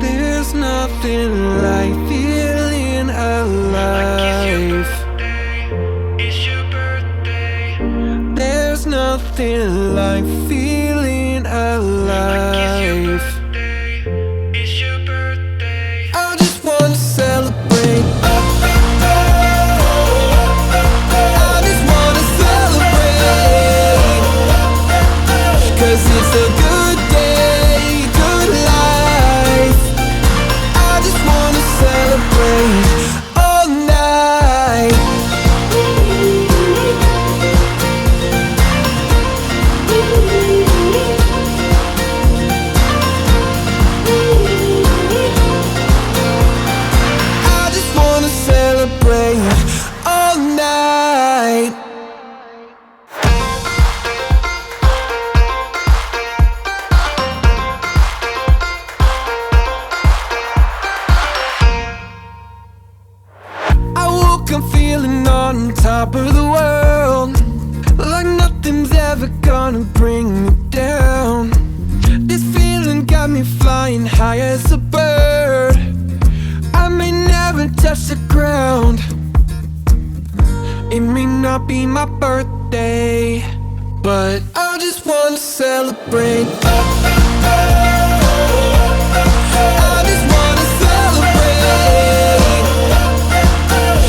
There's nothing like feeling alive. It's your birthday. There's nothing like feeling alive. It's your birthday. I just wanna celebrate. I just wanna celebrate. 'Cause it's a good day, good life. I just wanna celebrate all night. be my birthday, but I just wanna celebrate. I just wanna celebrate,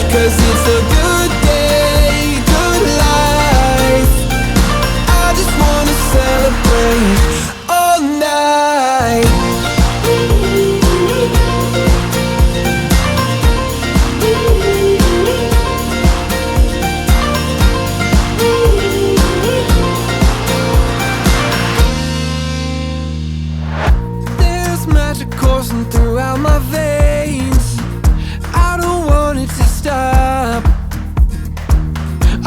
'cause it's a good day, good life. I just wanna celebrate all night. There's magic coursing throughout my veins. I don't want it to stop.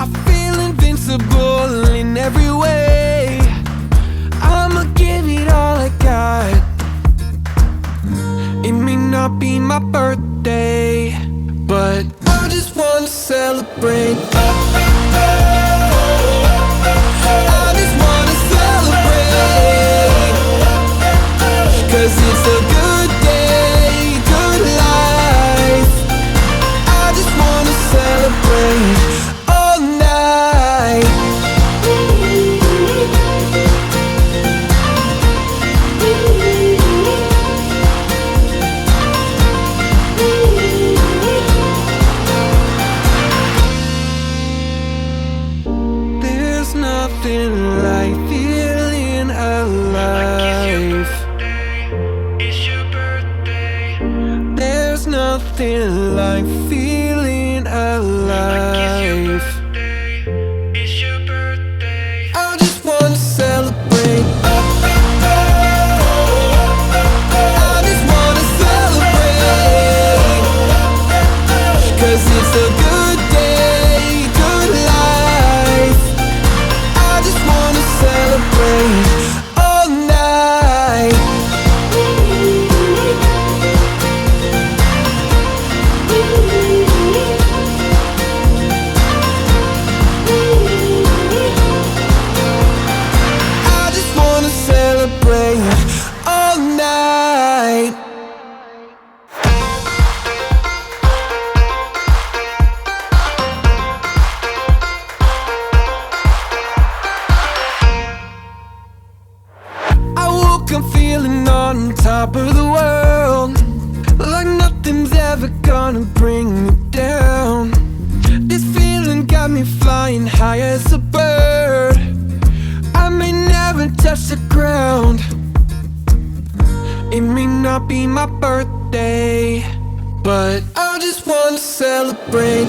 I feel invincible in every way. I'ma give it all I got. It may not be my birthday, but I just wanna celebrate. I just wanna celebrate, 'cause it's a good day, good life. I just wanna celebrate all night. There's nothing like feeling alive. It's your birthday. There's nothing like feeling alive. It's your birthday. I just wanna celebrate. I just wanna celebrate, 'cause it's a good day, good life. I just wanna celebrate all night. I just wanna celebrate all night. I woke up feeling on top of the world, like nothing's ever gonna bring me down. This feeling got me flying high as a bird. I may never touch the ground. It may not be my birthday, but I just wanna celebrate.